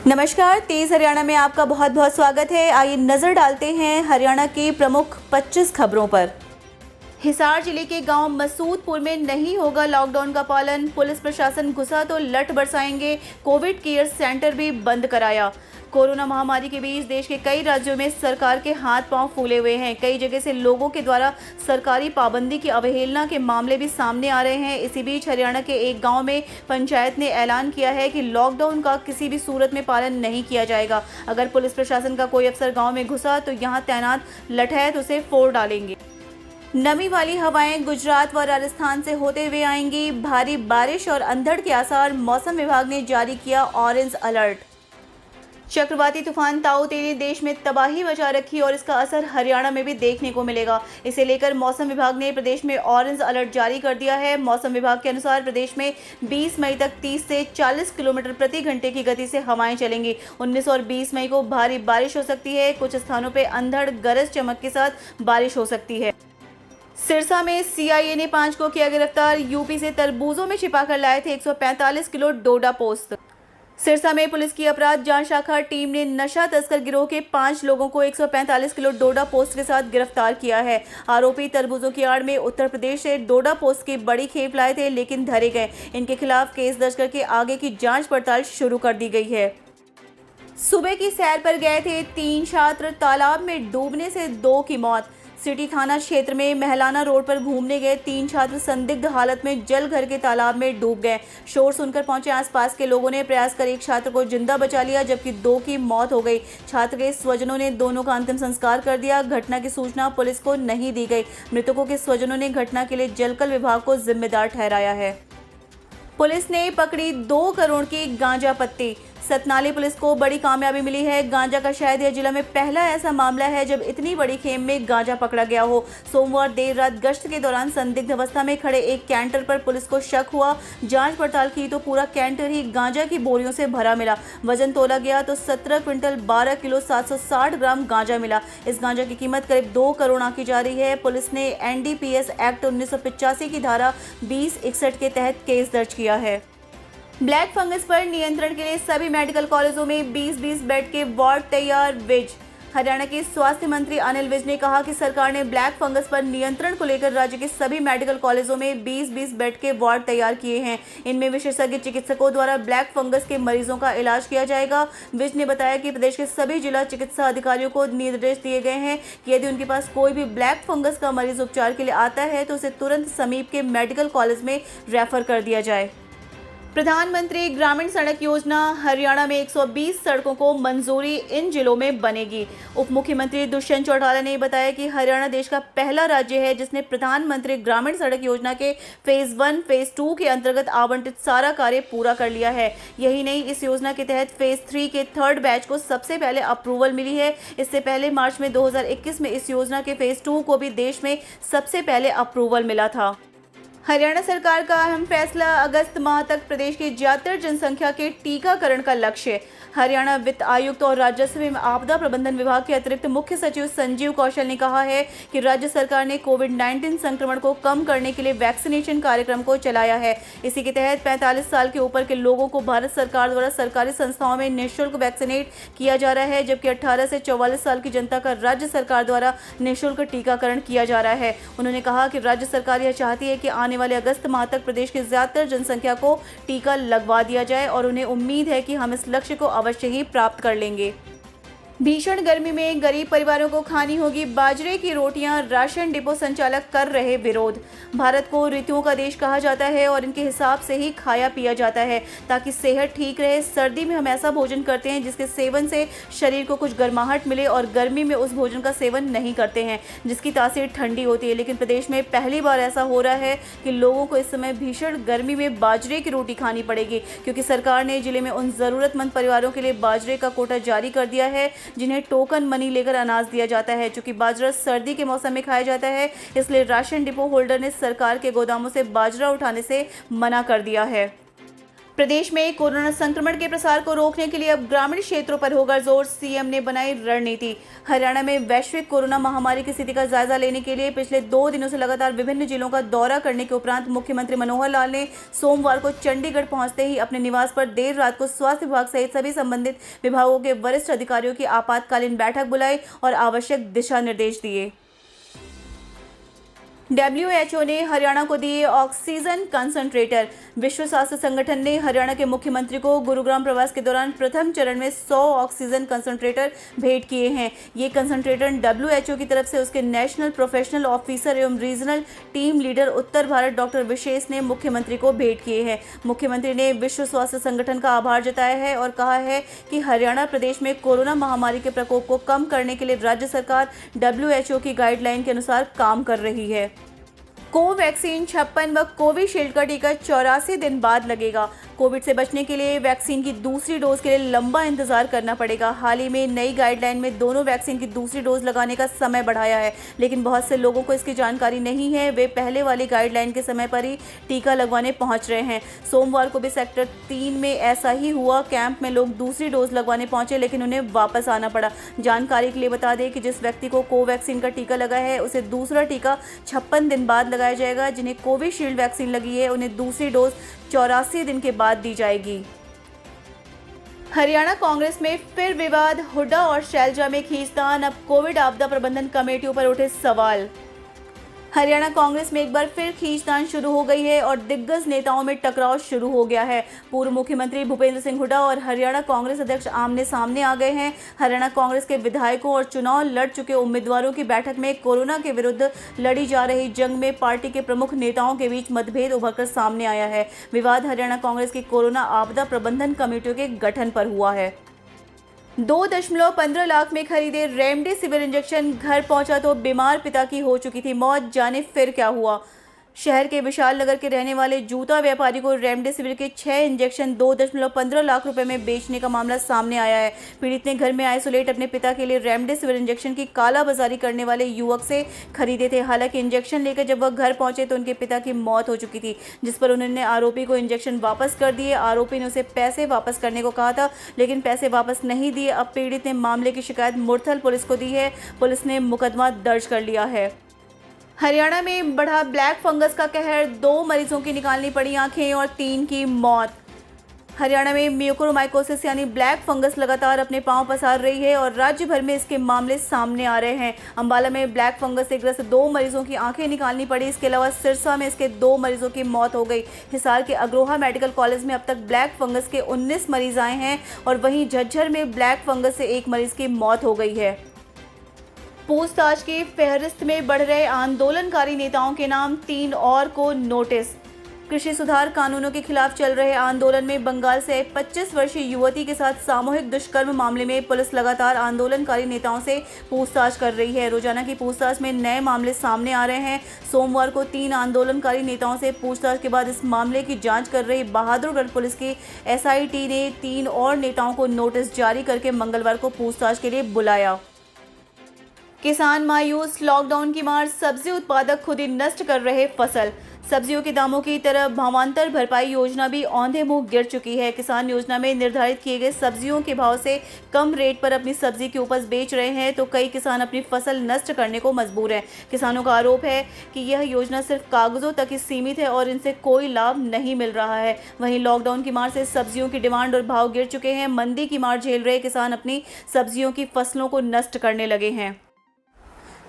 नमस्कार, तेज हरियाणा में आपका बहुत बहुत स्वागत है। आइए नजर डालते हैं हरियाणा की प्रमुख 25 खबरों पर। हिसार जिले के गांव मसूदपुर में नहीं होगा लॉकडाउन का पालन, पुलिस प्रशासन घुसा तो लठ बरसाएंगे। कोविड केयर सेंटर भी बंद कराया। कोरोना महामारी के बीच देश के कई राज्यों में सरकार के हाथ पांव फूले हुए हैं। कई जगह से लोगों के द्वारा सरकारी पाबंदी की अवहेलना के मामले भी सामने आ रहे हैं। इसी बीच हरियाणा के एक गांव में पंचायत ने ऐलान किया है कि लॉकडाउन का किसी भी सूरत में पालन नहीं किया जाएगा। अगर पुलिस प्रशासन का कोई अफसर गाँव में घुसा तो यहाँ तैनात लठैत उसे फोड़ डालेंगे। नमी वाली हवाएं गुजरात व राजस्थान से होते हुए आएंगी। भारी बारिश और अंधड़ के आसार, मौसम विभाग ने जारी किया ऑरेंज अलर्ट। चक्रवाती तूफान ताऊ ते ने देश में तबाही मचा रखी और इसका असर हरियाणा में भी देखने को मिलेगा। इसे लेकर मौसम विभाग ने प्रदेश में ऑरेंज अलर्ट जारी कर दिया है। मौसम विभाग के अनुसार प्रदेश में 20 मई तक 30 से 40 किलोमीटर प्रति घंटे की गति से हवाएं चलेंगी। 19 और 20 मई को भारी बारिश हो सकती है। कुछ स्थानों पर अंधड़ गरज चमक के साथ बारिश हो सकती है। सिरसा में सीआईए ने 5 को किया गिरफ्तार। यूपी से तरबूजों में छिपा कर लाए थे 145 किलो डोडा पोस्त। सिरसा में पुलिस की अपराध जांच शाखा टीम ने नशा तस्कर गिरोह के 5 लोगों को 145 किलो डोडा पोस्ट के साथ गिरफ्तार किया है। आरोपी तरबूजों की आड़ में उत्तर प्रदेश से डोडा पोस्ट की बड़ी खेप लाए थे, लेकिन धरे गए। इनके खिलाफ केस दर्ज करके आगे की जांच पड़ताल शुरू कर दी गई है। सुबह की सैर पर गए थे 3 छात्र, तालाब में डूबने से 2 की मौत। सिटी थाना क्षेत्र में महलाना रोड पर घूमने गए 3 छात्र संदिग्ध हालत में जल घर के तालाब में डूब गए। शोर सुनकर पहुंचे आसपास के लोगों ने प्रयास कर एक छात्र को जिंदा बचा लिया, जबकि 2 की मौत हो गई। छात्र के स्वजनों ने दोनों का अंतिम संस्कार कर दिया। घटना की सूचना पुलिस को नहीं दी गई। मृतकों के स्वजनों ने घटना के लिए जलकल विभाग को जिम्मेदार ठहराया है। पुलिस ने पकड़ी 2 करोड़ की गांजा पत्ती। सतनाली पुलिस को बड़ी कामयाबी मिली है। गांजा का शायद यह जिला में पहला ऐसा मामला है जब इतनी बड़ी खेप में गांजा पकड़ा गया हो। सोमवार देर रात गश्त के दौरान संदिग्ध अवस्था में खड़े एक कैंटर पर पुलिस को शक हुआ। जांच पड़ताल की तो पूरा कैंटर ही गांजा की बोरियों से भरा मिला। वजन तोला गया तो 17 क्विंटल 12 किलो 760 ग्राम गांजा मिला। इस गांजा की कीमत करीब 2 करोड़ आंकी जा रही है। पुलिस ने एनडीपीएस एक्ट 1985 की धारा 2061 के तहत केस दर्ज किया है। ब्लैक फंगस पर नियंत्रण के लिए सभी मेडिकल कॉलेजों में 20-20 बेड के वार्ड तैयार। विज हरियाणा के स्वास्थ्य मंत्री अनिल विज ने कहा कि सरकार ने ब्लैक फंगस पर नियंत्रण को लेकर राज्य के सभी मेडिकल कॉलेजों में 20-20 बेड के वार्ड तैयार किए हैं। इनमें विशेषज्ञ चिकित्सकों द्वारा ब्लैक फंगस के मरीजों का इलाज किया जाएगा। विज ने बताया कि प्रदेश के सभी जिला चिकित्सा अधिकारियों को निर्देश दिए गए हैं कि यदि उनके पास कोई भी ब्लैक फंगस का मरीज उपचार के लिए आता है तो उसे तुरंत समीप के मेडिकल कॉलेज में रेफर कर दिया जाए। प्रधानमंत्री ग्रामीण सड़क योजना हरियाणा में 120 सड़कों को मंजूरी इन जिलों में बनेगी। उप मुख्यमंत्री दुष्यंत चौटाला ने बताया कि हरियाणा देश का पहला राज्य है जिसने प्रधानमंत्री ग्रामीण सड़क योजना के फेज 1, फेज 2 के अंतर्गत आवंटित सारा कार्य पूरा कर लिया है। यही नहीं, इस योजना के तहत फेज 3 के 3rd बैच को सबसे पहले अप्रूवल मिली है। इससे पहले मार्च में 2021 में इस योजना के फेज 2 को भी देश में सबसे पहले अप्रूवल मिला था। हरियाणा सरकार का अहम फैसला, अगस्त माह तक प्रदेश की ज्यादातर जनसंख्या के टीकाकरण का लक्ष्य। हरियाणा वित्त आयुक्त और राजस्व एवं आपदा प्रबंधन विभाग के अतिरिक्त मुख्य सचिव संजीव कौशल ने कहा है कि राज्य सरकार ने कोविड-19 संक्रमण को कम करने के लिए वैक्सीनेशन कार्यक्रम को चलाया है। इसी के तहत 45 साल के ऊपर के लोगों को भारत सरकार द्वारा सरकारी संस्थाओं में निःशुल्क वैक्सीनेट किया जा रहा है, जबकि 18 से 44 साल की जनता का राज्य सरकार द्वारा निःशुल्क टीकाकरण किया जा रहा है। उन्होंने कहा कि राज्य सरकार यह चाहती है कि आने वाले अगस्त माह तक प्रदेश की ज्यादातर जनसंख्या को टीका लगवा दिया जाए और उन्हें उम्मीद है कि हम इस लक्ष्य को अवश्य ही प्राप्त कर लेंगे। भीषण गर्मी में गरीब परिवारों को खानी होगी बाजरे की रोटियां, राशन डिपो संचालक कर रहे विरोध। भारत को ऋतुओं का देश कहा जाता है और इनके हिसाब से ही खाया पिया जाता है ताकि सेहत ठीक रहे। सर्दी में हम ऐसा भोजन करते हैं जिसके सेवन से शरीर को कुछ गर्माहट मिले और गर्मी में उस भोजन का सेवन नहीं करते हैं जिसकी तासीर ठंडी होती है। लेकिन प्रदेश में पहली बार ऐसा हो रहा है कि लोगों को इस समय भीषण गर्मी में बाजरे की रोटी खानी पड़ेगी, क्योंकि सरकार ने जिले में उन जरूरतमंद परिवारों के लिए बाजरे का कोटा जारी कर दिया है जिन्हें टोकन मनी लेकर अनाज दिया जाता है। चूंकि बाजरा सर्दी के मौसम में खाया जाता है, इसलिए राशन डिपो होल्डर ने सरकार के गोदामों से बाजरा उठाने से मना कर दिया है। प्रदेश में कोरोना संक्रमण के प्रसार को रोकने के लिए अब ग्रामीण क्षेत्रों पर होगा जोर। सीएम ने बनाई रणनीति। हरियाणा में वैश्विक कोरोना महामारी की स्थिति का जायजा लेने के लिए पिछले 2 दिनों से लगातार विभिन्न जिलों का दौरा करने के उपरांत मुख्यमंत्री मनोहर लाल ने सोमवार को चंडीगढ़ पहुंचते ही अपने निवास पर देर रात को स्वास्थ्य विभाग सहित सभी संबंधित विभागों के वरिष्ठ अधिकारियों की आपातकालीन बैठक बुलाई और आवश्यक दिशा निर्देश दिए। WHO ने हरियाणा को दिए ऑक्सीजन कंसंट्रेटर। विश्व स्वास्थ्य संगठन ने हरियाणा के मुख्यमंत्री को गुरुग्राम प्रवास के दौरान प्रथम चरण में 100 ऑक्सीजन कंसंट्रेटर भेंट किए हैं। ये कंसंट्रेटर WHO की तरफ से उसके नेशनल प्रोफेशनल ऑफिसर एवं रीजनल टीम लीडर उत्तर भारत डॉक्टर विशेष ने मुख्यमंत्री को भेंट किए हैं। मुख्यमंत्री ने विश्व स्वास्थ्य संगठन का आभार जताया है और कहा है कि हरियाणा प्रदेश में कोरोना महामारी के प्रकोप को कम करने के लिए राज्य सरकार WHO की गाइडलाइन के अनुसार काम कर रही है। कोवैक्सीन 56 व कोविशील्ड का टीका 84 दिन बाद लगेगा। कोविड से बचने के लिए वैक्सीन की दूसरी डोज के लिए लंबा इंतजार करना पड़ेगा। हाल ही में नई गाइडलाइन में दोनों वैक्सीन की दूसरी डोज लगाने का समय बढ़ाया है, लेकिन बहुत से लोगों को इसकी जानकारी नहीं है। वे पहले वाली गाइडलाइन के समय पर ही टीका लगवाने पहुंच रहे हैं। सोमवार को भी सेक्टर 3 में ऐसा ही हुआ। कैंप में लोग दूसरी डोज लगवाने पहुंचे, लेकिन उन्हें वापस आना पड़ा। जानकारी के लिए बता दें कि जिस व्यक्ति को कोवैक्सीन का टीका लगा है उसे दूसरा टीका 56 दिन बाद लगाया जाएगा। जिन्हें कोविशील्ड वैक्सीन लगी है उन्हें दूसरी डोज 84 दिन के बाद दी जाएगी। हरियाणा कांग्रेस में फिर विवाद। हुड्डा और शैलजा में खींचतान। अब कोविड आपदा प्रबंधन कमेटियों पर उठे सवाल। हरियाणा कांग्रेस में एक बार फिर खींचतान शुरू हो गई है और दिग्गज नेताओं में टकराव शुरू हो गया है। पूर्व मुख्यमंत्री भूपेंद्र सिंह हुड्डा और हरियाणा कांग्रेस अध्यक्ष आमने सामने आ गए हैं। हरियाणा कांग्रेस के विधायकों और चुनाव लड़ चुके उम्मीदवारों की बैठक में कोरोना के विरुद्ध लड़ी जा रही जंग में पार्टी के प्रमुख नेताओं के बीच मतभेद उभरकर सामने आया है। विवाद हरियाणा कांग्रेस की कोरोना आपदा प्रबंधन कमेटियों के गठन पर हुआ है। 2.15 लाख में खरीदे रेमडेसिविर इंजेक्शन घर पहुंचा तो बीमार पिता की हो चुकी थी मौत। जाने फिर क्या हुआ। शहर के विशाल नगर के रहने वाले जूता व्यापारी को रेमडेसिविर के 6 इंजेक्शन 2.15 लाख रुपए में बेचने का मामला सामने आया है। पीड़ित ने घर में आइसोलेट अपने पिता के लिए रेमडेसिविर इंजेक्शन की कालाबाजारी करने वाले युवक से खरीदे थे। हालांकि इंजेक्शन लेकर जब वह घर पहुंचे तो उनके पिता की मौत हो चुकी थी, जिस पर उन्होंने आरोपी को इंजेक्शन वापस कर दिए। आरोपी ने उसे पैसे वापस करने को कहा था, लेकिन पैसे वापस नहीं दिए। अब पीड़ित ने मामले की शिकायत मुरथल पुलिस को दी है। पुलिस ने मुकदमा दर्ज कर लिया है। हरियाणा में बढ़ा ब्लैक फंगस का कहर। 2 मरीजों की निकालनी पड़ी आंखें और 3 की मौत। हरियाणा में म्यूकोरमाइकोसिस यानी ब्लैक फंगस लगातार अपने पांव पसार रही है और राज्य भर में इसके मामले सामने आ रहे हैं। अंबाला में ब्लैक फंगस से ग्रस्त 2 मरीजों की आंखें निकालनी पड़ी। इसके अलावा सिरसा में इसके 2 मरीजों की मौत हो गई। हिसार के अग्रोहा मेडिकल कॉलेज में अब तक ब्लैक फंगस के 19 मरीज आए हैं और वहीं झज्जर में ब्लैक फंगस से 1 मरीज की मौत हो गई है। पूछताछ की फहरिस्त में बढ़ रहे आंदोलनकारी नेताओं के नाम। 3 और को नोटिस। कृषि सुधार कानूनों के खिलाफ चल रहे आंदोलन में बंगाल से 25 वर्षीय युवती के साथ सामूहिक दुष्कर्म मामले में पुलिस लगातार आंदोलनकारी नेताओं से पूछताछ कर रही है। रोजाना की पूछताछ में नए मामले सामने आ रहे हैं। सोमवार को 3 आंदोलनकारी नेताओं से पूछताछ के बाद इस मामले की जांच कर रही बहादुरगढ़ पुलिस की SIT ने 3 और नेताओं को नोटिस जारी करके मंगलवार को पूछताछ के लिए बुलाया। किसान मायूस। लॉकडाउन की मार। सब्जी उत्पादक खुद ही नष्ट कर रहे फसल। सब्जियों के दामों की तरह भावांतर भरपाई योजना भी औंधे मुंह गिर चुकी है। किसान योजना में निर्धारित किए गए सब्जियों के भाव से कम रेट पर अपनी सब्जी की उपज बेच रहे हैं तो कई किसान अपनी फसल नष्ट करने को मजबूर हैं। किसानों का आरोप है कि यह योजना सिर्फ कागजों तक ही सीमित है और इनसे कोई लाभ नहीं मिल रहा है। वहीं लॉकडाउन की मार से सब्जियों की डिमांड और भाव गिर चुके हैं। मंदी की मार झेल रहे किसान अपनी सब्जियों की फसलों को नष्ट करने लगे हैं।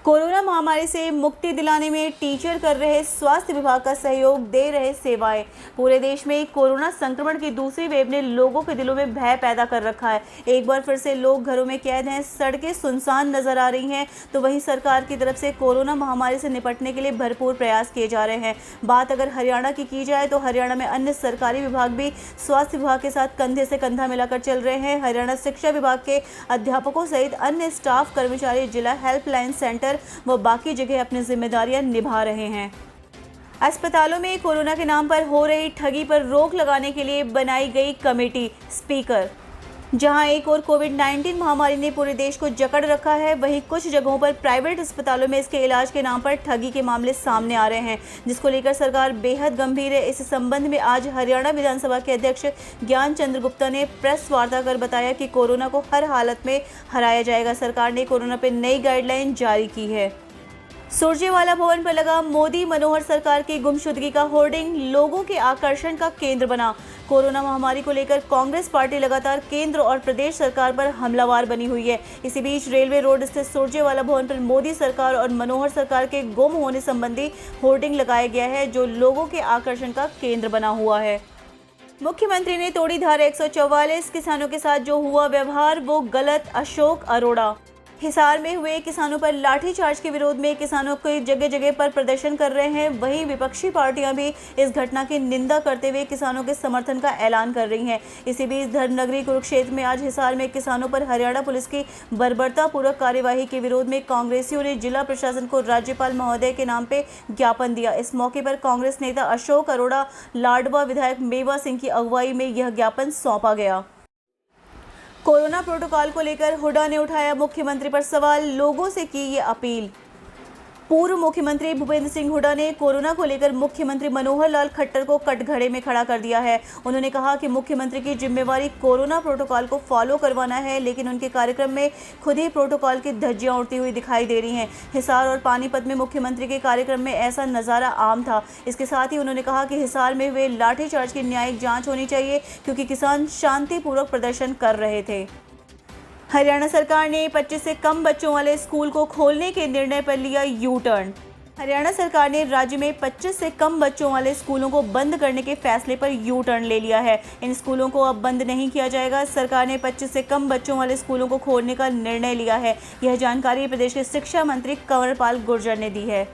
कोरोना महामारी से मुक्ति दिलाने में टीचर कर रहे स्वास्थ्य विभाग का सहयोग, दे रहे सेवाएं। पूरे देश में कोरोना संक्रमण की दूसरी वेव ने लोगों के दिलों में भय पैदा कर रखा है। एक बार फिर से लोग घरों में कैद हैं, सड़कें सुनसान नजर आ रही हैं, तो वहीं सरकार की तरफ से कोरोना महामारी से निपटने के लिए भरपूर प्रयास किए जा रहे हैं। बात अगर हरियाणा की जाए तो हरियाणा में अन्य सरकारी विभाग भी स्वास्थ्य विभाग के साथ कंधे से कंधा मिलाकर चल रहे हैं। हरियाणा शिक्षा विभाग के अध्यापकों सहित अन्य स्टाफ कर्मचारी जिला हेल्पलाइन सेंटर वो बाकी जगह अपनी जिम्मेदारियां निभा रहे हैं। अस्पतालों में कोरोना के नाम पर हो रही ठगी पर रोक लगाने के लिए बनाई गई कमेटी। स्पीकर जहां एक और कोविड-19 महामारी ने पूरे देश को जकड़ रखा है, वहीं कुछ जगहों पर प्राइवेट अस्पतालों में इसके इलाज के नाम पर ठगी के मामले सामने आ रहे हैं, जिसको लेकर सरकार बेहद गंभीर है। इस संबंध में आज हरियाणा विधानसभा के अध्यक्ष ज्ञान चंद्र गुप्ता ने प्रेस वार्ता कर बताया कि कोरोना को हर हालत में हराया जाएगा। सरकार ने कोरोना पर नई गाइडलाइन जारी की है। सुरजेवाला भवन पर लगा मोदी मनोहर सरकार की गुमशुदगी का होर्डिंग लोगों के आकर्षण का केंद्र बना। कोरोना महामारी को लेकर कांग्रेस पार्टी लगातार केंद्र और प्रदेश सरकार पर हमलावर बनी हुई है। इसी बीच रेलवे रोड स्थित सुरजेवाला भवन पर मोदी सरकार और मनोहर सरकार के गुम होने संबंधी होर्डिंग लगाया गया है, जो लोगों के आकर्षण का केंद्र बना हुआ है। मुख्यमंत्री ने तोड़ी धारा 144, किसानों के साथ जो हुआ व्यवहार वो गलत, अशोक अरोड़ा। हिसार में हुए किसानों पर लाठीचार्ज के विरोध में किसानों को जगह जगह पर प्रदर्शन कर रहे हैं। वहीं विपक्षी पार्टियां भी इस घटना की निंदा करते हुए किसानों के समर्थन का ऐलान कर रही हैं। इसी बीच धर्मनगरी कुरुक्षेत्र में आज हिसार में किसानों पर हरियाणा पुलिस की बर्बरतापूर्वक कार्यवाही के विरोध में कांग्रेसियों ने जिला प्रशासन को राज्यपाल महोदय के नाम पे ज्ञापन दिया। इस मौके पर कांग्रेस नेता अशोक अरोड़ा, लाडवा विधायक मेवा सिंह की अगुवाई में यह ज्ञापन सौंपा गया। कोरोना प्रोटोकॉल को लेकर हुड्डा ने उठाया मुख्यमंत्री पर सवाल, लोगों से की ये अपील। पूर्व मुख्यमंत्री भूपेंद्र सिंह हुड्डा ने कोरोना को लेकर मुख्यमंत्री मनोहर लाल खट्टर को कटघरे में खड़ा कर दिया है। उन्होंने कहा कि मुख्यमंत्री की जिम्मेवारी कोरोना प्रोटोकॉल को फॉलो करवाना है, लेकिन उनके कार्यक्रम में खुद ही प्रोटोकॉल की धज्जियां उड़ती हुई दिखाई दे रही हैं। हिसार और पानीपत में मुख्यमंत्री के कार्यक्रम में ऐसा नज़ारा आम था। इसके साथ ही उन्होंने कहा कि हिसार में हुए लाठीचार्ज की न्यायिक जाँच होनी चाहिए, क्योंकि किसान शांतिपूर्वक प्रदर्शन कर रहे थे। हरियाणा सरकार ने 25 से कम बच्चों वाले स्कूल को खोलने के निर्णय पर लिया यू टर्न। हरियाणा सरकार ने राज्य में 25 से कम बच्चों वाले स्कूलों को बंद करने के फैसले पर यू टर्न ले लिया है। इन स्कूलों को अब बंद नहीं किया जाएगा। सरकार ने 25 से कम बच्चों वाले स्कूलों को खोलने का निर्णय लिया है। यह जानकारी प्रदेश के शिक्षा मंत्री कंवरपाल गुर्जर ने दी है।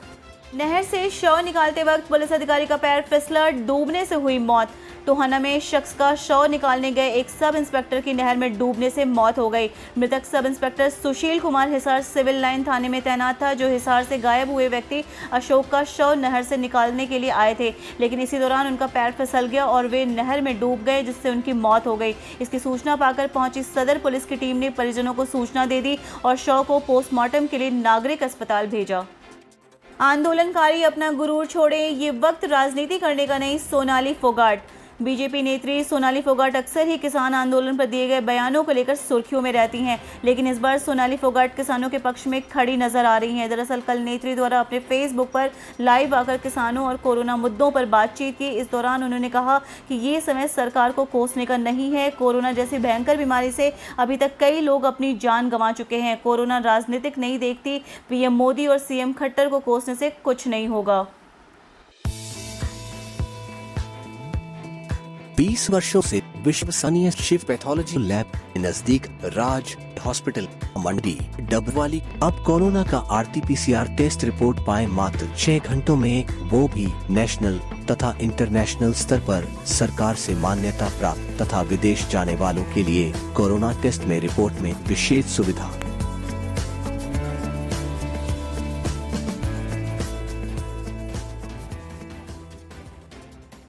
नहर से शव निकालते वक्त पुलिस अधिकारी का पैर फिसला, डूबने से हुई मौत। टोहाना में शख्स का शव निकालने गए एक सब इंस्पेक्टर की नहर में डूबने से मौत हो गई। मृतक sub inspector Sushil Kumar Hisar civil line थाने में तैनात था, जो हिसार से गायब हुए व्यक्ति अशोक का शव नहर से निकालने के लिए आए थे, लेकिन इसी दौरान उनका पैर फिसल गया और वे नहर में डूब गए, जिससे उनकी मौत हो गई। इसकी सूचना पाकर पहुंची सदर पुलिस की टीम ने परिजनों को सूचना दे दी और शव को पोस्टमार्टम के लिए नागरिक अस्पताल भेजा। आंदोलनकारी अपना गुरूर छोड़े, ये वक्त राजनीति करने का नहीं, सोनाली फोगाट। बीजेपी नेत्री सोनाली फोगाट अक्सर ही किसान आंदोलन पर दिए गए बयानों को लेकर सुर्खियों में रहती हैं, लेकिन इस बार सोनाली फोगाट किसानों के पक्ष में खड़ी नजर आ रही हैं। दरअसल कल नेत्री द्वारा अपने फेसबुक पर लाइव आकर किसानों और कोरोना मुद्दों पर बातचीत की। इस दौरान उन्होंने कहा कि ये समय सरकार को कोसने का नहीं है। कोरोना जैसी भयंकर बीमारी से अभी तक कई लोग अपनी जान गंवा चुके हैं। कोरोना राजनीतिक नहीं देखती। पीएम मोदी और सीएम खट्टर को कोसने से कुछ नहीं होगा। 20 वर्षों से विश्वसनीय शिव पैथोलॉजी लैब के नजदीक राज हॉस्पिटल मंडी डबवाली अब कोरोना का RT-PCR टेस्ट रिपोर्ट पाए मात्र 6 घंटों में, वो भी नेशनल तथा इंटरनेशनल स्तर पर सरकार से मान्यता प्राप्त तथा विदेश जाने वालों के लिए कोरोना टेस्ट में रिपोर्ट में विशेष सुविधा।